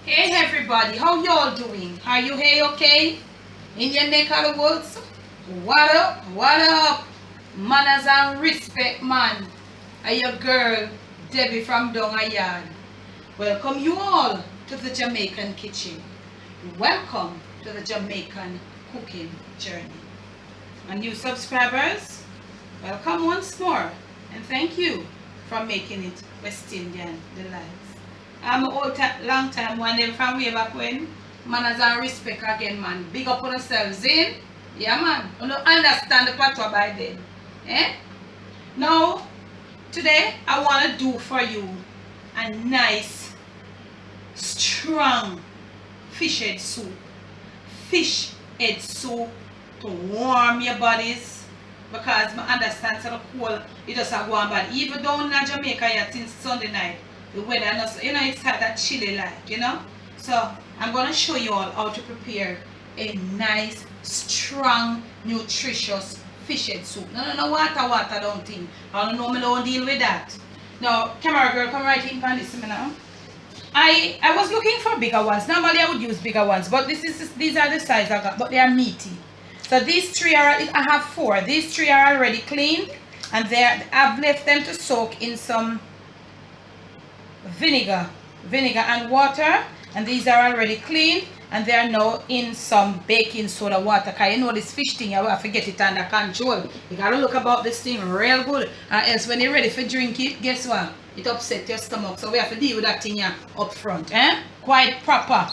Hey everybody, how y'all doing? Are you hey okay? In your neck of the woods? What up? What up? Manners and respect, man. Are your girl, Debbie from Yard. Welcome you all to the Jamaican kitchen. Welcome to the Jamaican cooking journey. And new subscribers, welcome once more. And thank you for making it West Indian Delights. I'm an long time one them from way back when. Manners and respect again, man. Big up on yourselves, in. Yeah, man. You don't understand the patois by then. Eh? Now, today I want to do for you a nice, strong fish head soup. Fish head soup to warm your bodies. Because I understand so the cold, it just go on bad. Even down in Jamaica yet since Sunday night. The weather, it's kind of chilly like. So I'm going to show you all how to prepare a nice, strong, nutritious fish head soup. No, water, don't think. I don't know, I don't deal with that. Now, camera girl, come right in for this now. I was looking for bigger ones. Normally I would use bigger ones, but these are the size I got, but they are meaty. So these three are, I have four. These three are already cleaned, and I've left them to soak in some vinegar and water, and these are already clean, and they are now in some baking soda water. Because you know this fish thing, you have to get it under control. You gotta look about this thing real good, or else when you're ready for drink it, guess what? It upsets your stomach. So we have to deal with that thing here up front, quite proper.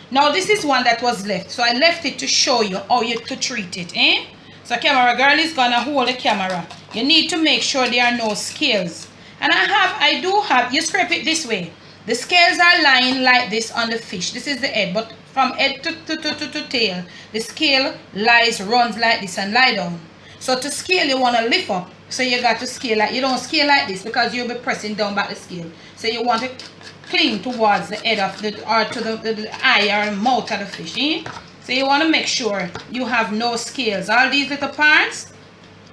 Now this is one that was left, so I left it to show you how you to treat it. So camera girl is gonna hold the camera. You need to make sure there are no scales. And I do have, you scrape it this way. The scales are lying like this on the fish. This is the head, but from head to tail, the scale runs like this and lie down. So to scale, you want to lift up. So you got to scale like, you don't scale like this because you'll be pressing down back the scale. So you want to cling towards the head of or to the eye or mouth of the fish. So you want to make sure you have no scales. All these little parts,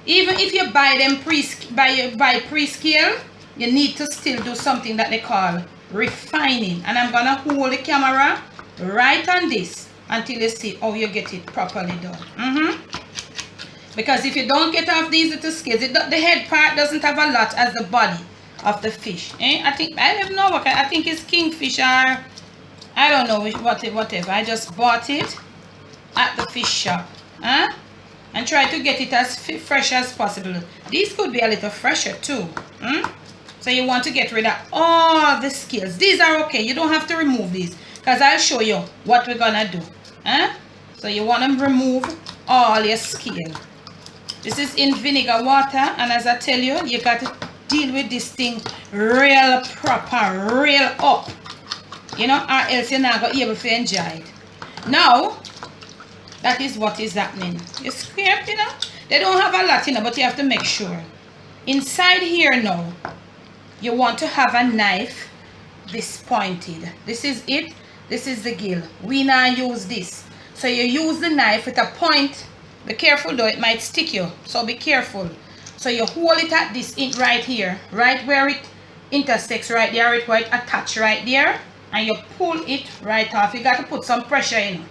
even if you buy them pre-scale, you need to still do something that they call refining. And I'm going to hold the camera right on this until you see how you get it properly done. Because if you don't get off these little scales, the head part doesn't have a lot as the body of the fish. I don't know what I think it's kingfish or I don't know whatever. I just bought it at the fish shop. And try to get it as fresh as possible. These could be a little fresher too. So you want to get rid of all the scales. These are okay. You don't have to remove these because I'll show you what we're gonna do. So you want to remove all your scale. This is in vinegar water, and as I tell you, you got to deal with this thing real proper, real up. Or else you're not going to be able to enjoy it. Now, that is what is happening. You scrape, they don't have a lot, but you have to make sure. Inside here now, you want to have a knife this pointed. This is it. This is the gill. We now use this. So you use the knife with a point. Be careful though, it might stick you. So be careful. So you hold it at this right here. Right where it intersects right there. Where it attach right there. And you pull it right off. You got to put some pressure in.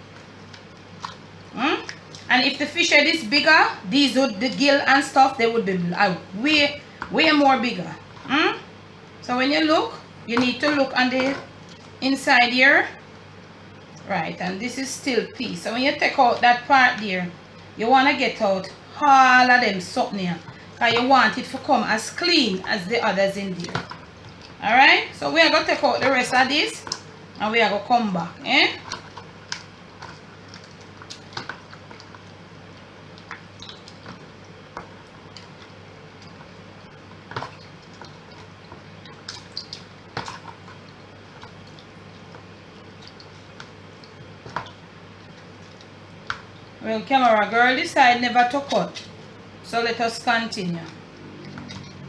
And if the fish head is bigger, these would, the gill and stuff, they would be way more bigger. So when you look, you need to look on the inside here. Right, and this is still piece. So when you take out that part there, you want to get out all of them something here. Because you want it to come as clean as the others in there. Alright, so we are going to take out the rest of this. And we are going to come back. Well, camera girl decided never to cut. So let us continue.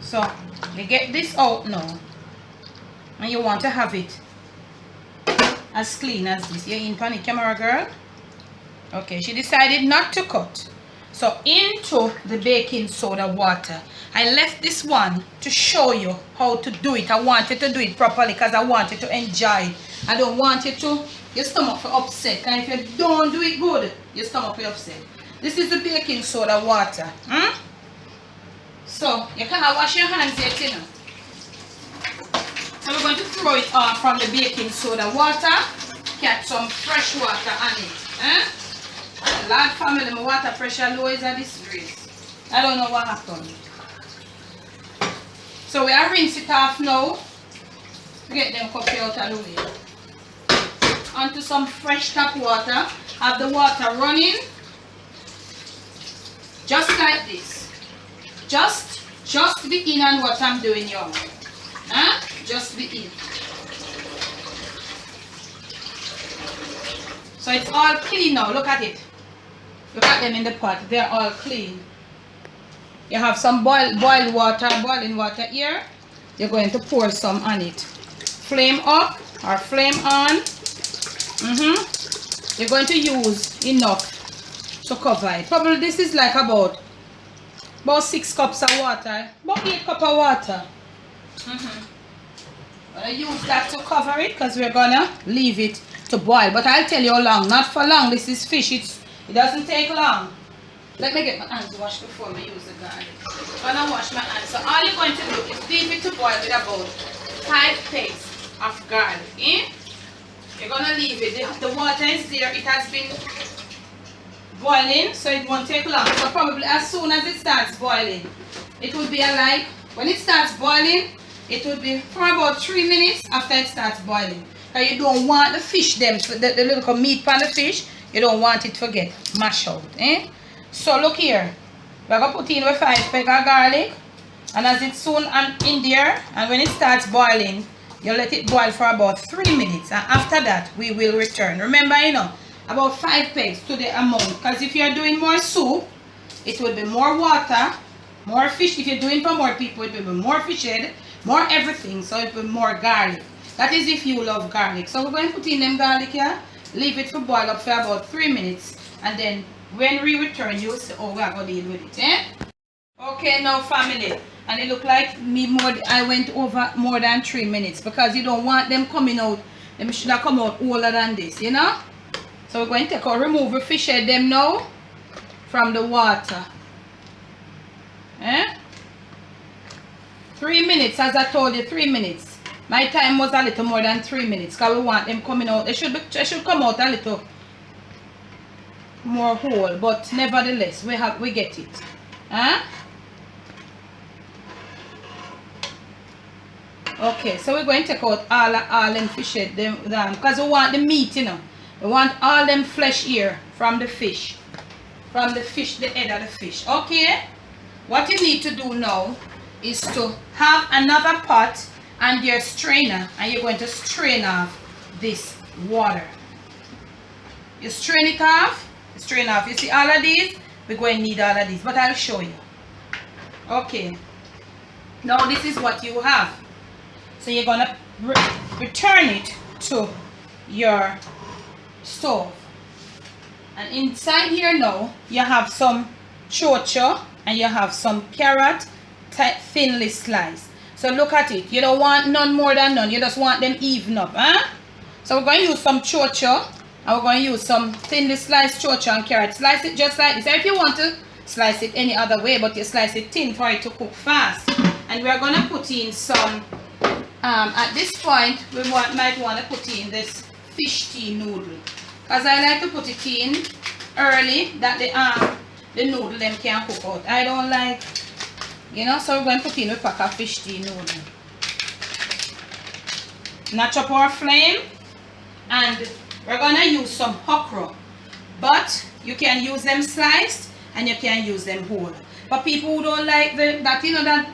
So you get this out now. And you want to have it as clean as this. You're in panic, camera girl? Okay, she decided not to cut. So into the baking soda water. I left this one to show you how to do it. I wanted to do it properly because I wanted to enjoy it I don't want you to, your stomach for upset. And if you don't do it good, your stomach will upset. This is the baking soda water. So you can't wash your hands yet, you know. So we're going to throw it off from the baking soda water. Catch some fresh water on it. Large family, my water pressure low is a disgrace. I don't know what happened. So we are rinse it off now. Get them coffee out of the way. Onto some fresh tap water. Have the water running. Just like this. Just be in on what I'm doing, y'all. Just be in. So it's all clean now. Look at it. Look at them in the pot. They're all clean. You have some boiling water here. You're going to pour some on it. Flame up or flame on. You're going to use enough to cover it. Probably this is like about 6 cups of water. About 8 cups of water. I'll use that to cover it because we're gonna leave it to boil. But I'll tell you how long. Not for long. This is fish. It doesn't take long. Let me get my hands washed before we use the garlic. I'm gonna wash my hands. So all you're going to do is leave it to boil with about 5 pegs of garlic. You're gonna leave it. The water is there. It has been boiling, so it won't take long. So probably as soon as it starts boiling, it will be like when it starts boiling, it will be for about 3 minutes after it starts boiling. Because you don't want the fish, the little meat on the fish, you don't want it to get mashed out. So look here, we're going to put in with 5 pegs of garlic, and as it's soon in there, and when it starts boiling, you let it boil for about 3 minutes, and after that we will return. Remember, you know, about 5 pegs to the amount, because if you're doing more soup, it will be more water, more fish. If you're doing for more people, it will be more fish head, more everything, so it will be more garlic. That is if you love garlic. So we're going to put in them garlic here, leave it to boil up for about 3 minutes, and then when we return, you'll see how we are going to deal with it. Okay, now family, and it look like I went over more than 3 minutes because you don't want them coming out. Them should have come out older than this, you know. So we're going to remove the fish head them now from the water. 3 minutes, as I told you, 3 minutes. My time was a little more than 3 minutes because we want them coming out. They should come out a little more whole, but nevertheless we get it. Okay, so we're going to take out all them fish head them because we want the meat, you know. We want all them flesh here from the fish. From the fish, the head of the fish. Okay? What you need to do now is to have another pot and your strainer, and you're going to strain off this water. You strain it off, strain off. You see all of these? We're going to need all of these, but I'll show you. Okay. Now this is what you have. So you're going to return it to your stove. And inside here now, you have some chocho and you have some carrot thinly sliced. So look at it. You don't want none more than none. You just want them even up. So we're going to use some chocho and we're going to use some thinly sliced chocho and carrot. Slice it just like this. If you want to slice it any other way, but you slice it thin for it to cook fast. And we're going to put in some, at this point, we might want to put in this fish tea noodle. Because I like to put it in early, that the noodle them can cook out. I don't like, you know, so we're going to put in a pack of fish tea noodle. Notch up our flame, and we're going to use some okra. But you can use them sliced, and you can use them whole. For people who don't like that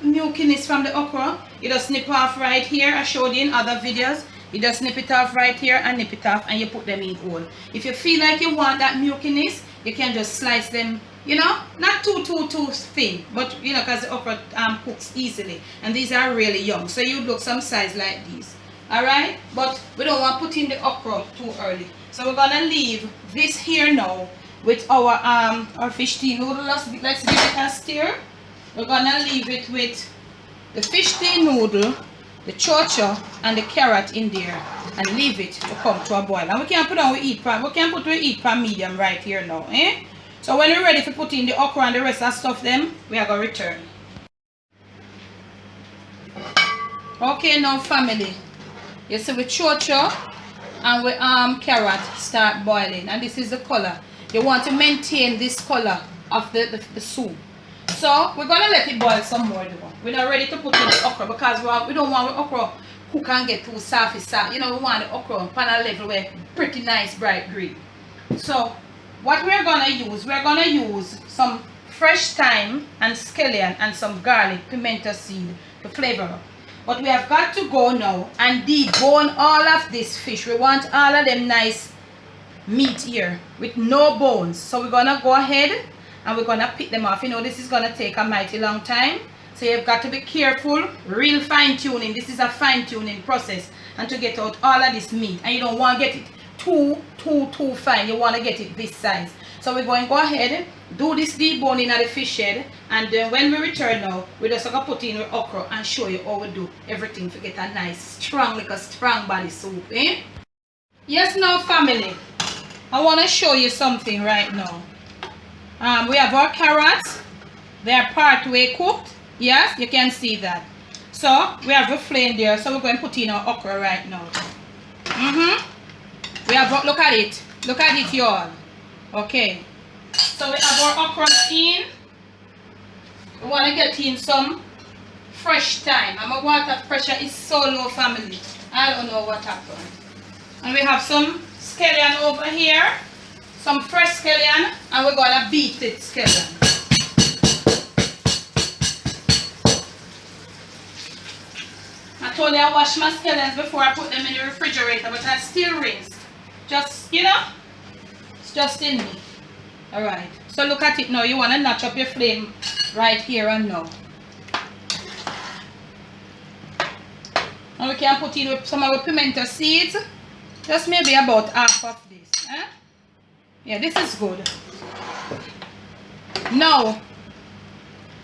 milkiness from the okra, you just snip off right here. I showed you in other videos. You just snip it off right here and nip it off and you put them in whole. If you feel like you want that milkiness, you can just slice them, you know, not too thin, but you know, because the okra cooks easily. And these are really young, so you look some size like these. Alright? But we don't want to put in the okra too early. So we're gonna leave this here now with our fish tea noodle. Let's give it a stir. We're gonna leave it with the fish tea noodle the chocho and the carrot in there and leave it to come to a boil. And we can put on we eat pan medium right here now. So when we're ready to put in the okra and the rest of stuff them, we are going to return. Okay, now family, you see we chocho and we carrot start boiling, and this is the color. You want to maintain this color of the soup. So we're gonna let it boil some more though. We're not ready to put in the okra because we don't want the okra cook and get too soft. You know, we want the okra pan a level where pretty nice bright green. So what we're gonna use some fresh thyme and scallion and some garlic, pimento seed to flavor up. But we have got to go now and debone all of this fish. We want all of them nice meat here with no bones. So we're gonna go ahead and we're gonna pick them off. You know, this is gonna take a mighty long time. So you've got to be careful, real fine tuning. This is a fine tuning process, and to get out all of this meat. And you don't want to get it too fine. You want to get it this size. So we're going to go ahead, do this deboning at the fish head, and then when we return now, we're just going to put in the okra and show you how we do everything to get a nice, strong body soup. Yes, now family, I want to show you something right now. We have our carrots. They are partway cooked. Yes, you can see that. So we have a flame there. So we're going to put in our okra right now. We have, look at it. Look at it, y'all. Okay. So we have our okra in. We want to get in some fresh thyme. And my water pressure is so low, family. I don't know what happened. And we have some scallion over here. Some fresh scallion. And we're going to beat it scallion. I told you I wash my scallions before I put them in the refrigerator, but I still rinse. Just, you know, it's just in me. Alright, so look at it now. You want to notch up your flame right here and now. And we can put in some of the pimento seeds. Just maybe about half of this. Yeah, this is good. Now,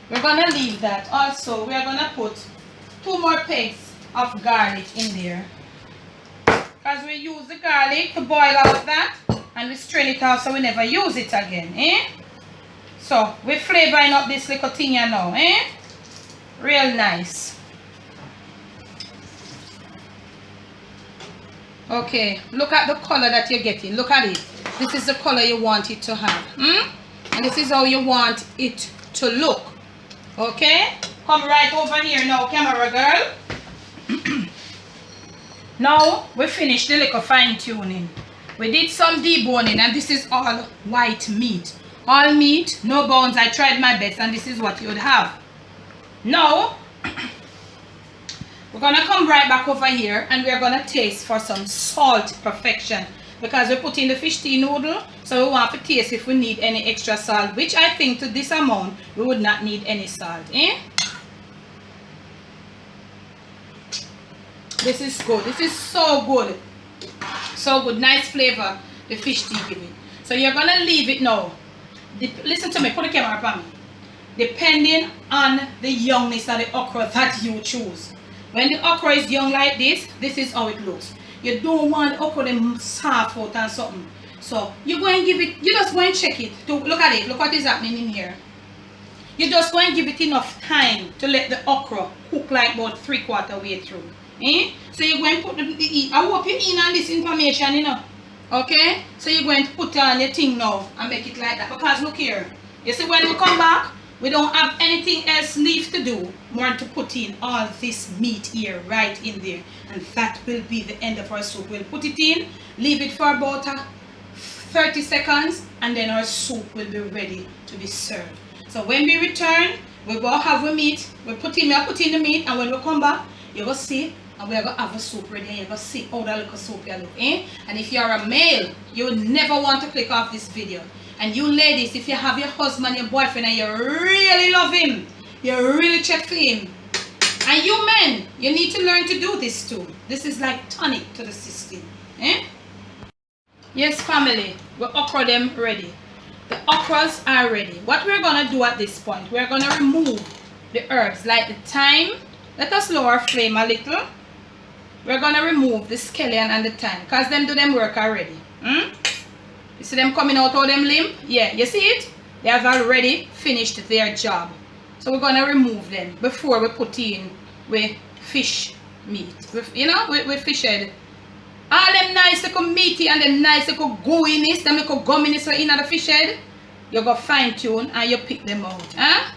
we're going to leave that. Also, we are going to put 2 more pegs of garlic in there, because we use the garlic to boil off that and we strain it off so we never use it again. So we're flavoring up this little thing here now. Real nice. Okay, look at the color that you're getting. Look at it. This is the color you want it to have. And this is how you want it to look. Okay, come right over here now, camera girl. Now we finished the little fine tuning. We did some deboning, and this is all white meat. All meat, no bones. I tried my best, and this is what you would have. Now we're gonna come right back over here, and we're gonna taste for some salt perfection, because we put in the fish tea noodle, so we want to taste if we need any extra salt, which I think to this amount we would not need any salt. This is good. This is so good. So good. Nice flavor the fish tea give it. So you're going to leave it now. Listen to me. Put the camera up on me. Depending on the youngness of the okra that you choose. When the okra is young like this, this is how it looks. You don't want the okra to soft out and something. So you're going to give it, you just go and check it. Look at it. Look what is happening in here. You just go and give it enough time to let the okra cook like about 3/4 way through. So you're going to put the I hope you're in on this information, you know. Okay? So you're going to put on your thing now and make it like that. Because look here. You see, when we come back, we don't have anything else left to do more than to put in all this meat here right in there. And that will be the end of our soup. We'll put it in, leave it for about 30 seconds, and then our soup will be ready to be served. So when we return, we go have a meat. We put in the meat, and when we come back, you go see, and we're going to have a soup ready, and you're going to see how that little soup you look. And if you're a male, you would never want to click off this video. And you ladies, if you have your husband, your boyfriend, and you really love him, you really check for him. And you men, you need to learn to do this too. This is like tonic to the system. Yes, family, we okra them ready. The okras are ready. What we're going to do at this point, we're going to remove the herbs like the thyme Let us lower our flame a little. We're gonna remove the scallion and the thyme because them do them work already. You see them coming out of them limb? Yeah, you see it? They have already finished their job. So we're gonna remove them before we put in with fish meat. You know, with fish head. All them nice little meaty and them nice little gooiness, them little gumminess in the fish head, you go fine tune and you pick them out. Huh?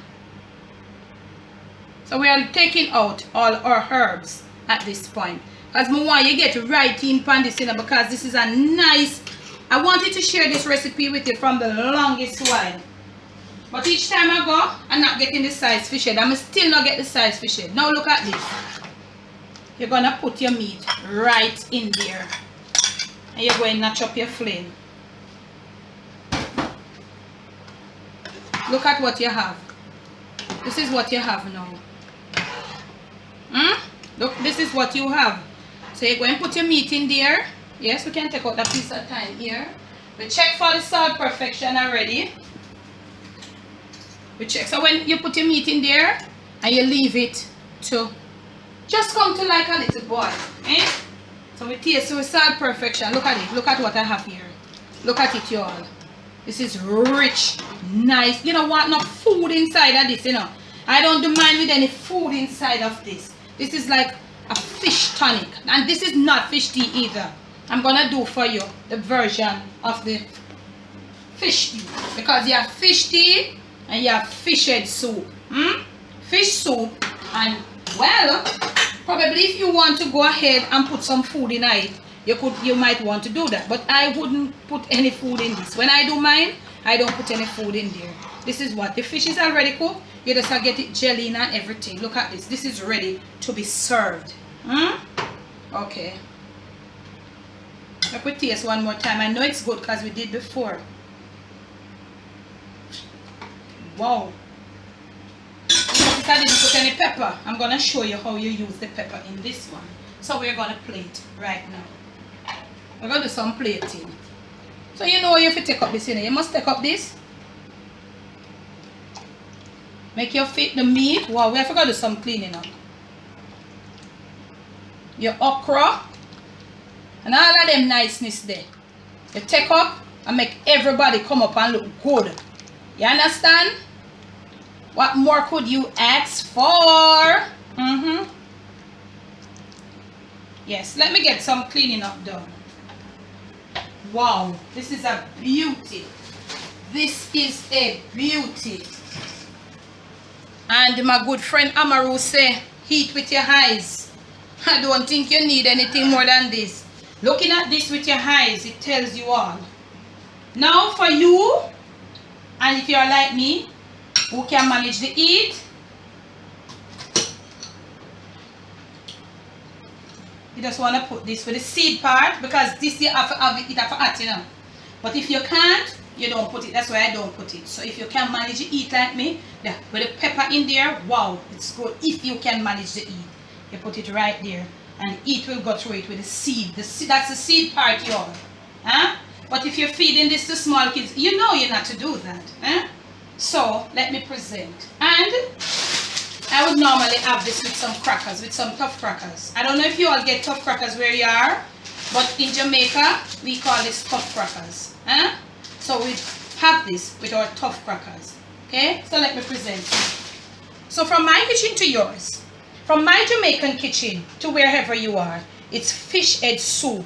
So we are taking out all our herbs at this point. Because I want you get right in pan this, you know, because this is a nice, I wanted to share this recipe with you from the longest while. But each time I go, I'm not getting the size fish head. I'm still not get the size fish head. Now look at this. You're going to put your meat right in there. And you're going to notch up your flame. Look at what you have. This is what you have now. Look, this is what you have. So you're going to put your meat in there. Yes, we can take out that piece of time here. We check for the salt perfection already. We check. So when you put your meat in there and you leave it to just come to like a little boil. So we taste with salt perfection. Look at it. Look at what I have here. Look at it, y'all. This is rich, nice. You know what? Not food inside of this, you know. I don't mind with any food inside of this. This is like a fish tonic. And this is not fish tea either. I'm going to do for you the version of the fish tea. Because you have fish tea and you have fish head soup. Fish soup. And, well, probably if you want to go ahead and put some food in it, you might want to do that. But I wouldn't put any food in this. When I do mine, I don't put any food in there. This is what the fish is already cooked. You just get it jelly and everything. Look at this. This is ready to be served. Okay. Let me taste one more time. I know it's good because we did before. Wow. If I didn't put any pepper, I'm going to show you how you use the pepper in this one. So we're going to plate right now. We're going to do some plating. So you know you have to take up this, you know. You must take up this. Make your feet the meat. Wow, we have to do some cleaning up. Your okra. And all of them niceness there. You take up and make everybody come up and look good. You understand? What more could you ask for? Yes, let me get some cleaning up done. Wow, this is a beauty. This is a beauty. And my good friend Amaru say, eat with your eyes. I don't think you need anything more than this. Looking at this with your eyes, it tells you all. Now for you, and if you are like me, who can manage to eat, you just want to put this with the seed part, because this you have to have it hot, you know. But if you can't, you don't put it. That's why I don't put it. So if you can manage to eat like me, yeah, with the pepper in there, wow, it's good. If you can manage to eat, you put it right there, and it will go through it with the seed. That's the seed part, y'all. But if you're feeding this to small kids, you know you're not to do that. So let me present. And I would normally have this with some crackers, with some tough crackers. I don't know if you all get tough crackers where you are, but in Jamaica, we call this tough crackers. So we have this with our tough crackers. Okay, so let me present. So from my kitchen to yours, from my Jamaican kitchen to wherever you are, it's fish head soup.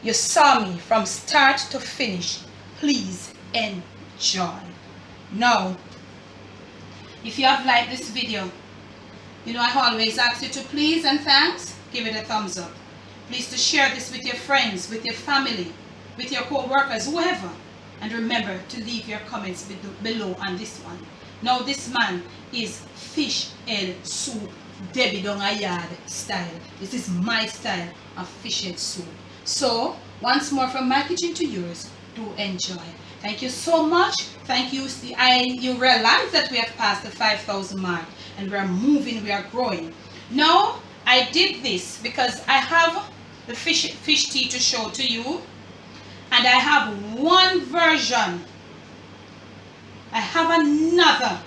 You saw me from start to finish. Please enjoy. Now, if you have liked this video, you know I always ask you to please and thanks, give it a thumbs up. Please to share this with your friends, with your family, with your co-workers, whoever. And remember to leave your comments below on this one. Now this man is fish head soup, Deboning style. This is my style of fish head soup. So, once more from my kitchen to yours, do enjoy. Thank you so much. Thank you. You realize that we have passed the 5,000 mark and we are moving, we are growing. Now, I did this because I have the fish tea to show to you. And I have one version. I have another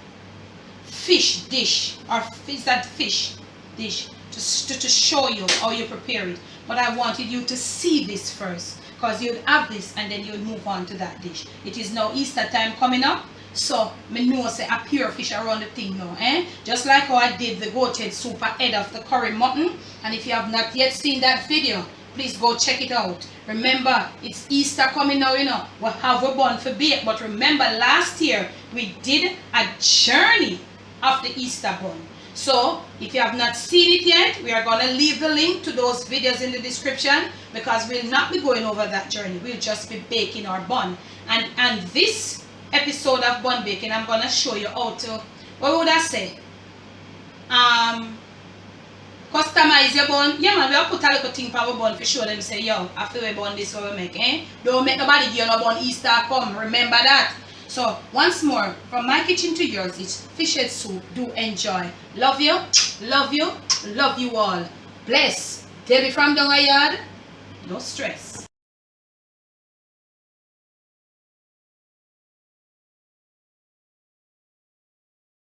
fish dish, or is that fish? dish to show you how you prepare it. But I wanted you to see this first, because you'd have this and then you'd move on to that dish. It is now Easter time coming up, so me know say a pure fish around the thing now, just like how I did the goat head soup ahead of the curry mutton. And if you have not yet seen that video, please go check it out. Remember, it's Easter coming now, we'll have a bun for bake. But remember, last year we did a journey of the Easter bun. So if you have not seen it yet, we are going to leave the link to those videos in the description, because we'll not be going over that journey. We'll just be baking our bun. And this episode of bun baking, I'm going to show you how to, what would I say? Customize your bun. Yeah, man, we'll put a little thing for our bun for show them say, yo, after we bun this, what we make, Don't make nobody give you no bun Easter come. Remember that. So, once more, from my kitchen to yours, it's fish head soup. Do enjoy. Love you, love you, love you all. Bless. Debbie from Donga Yard. No stress.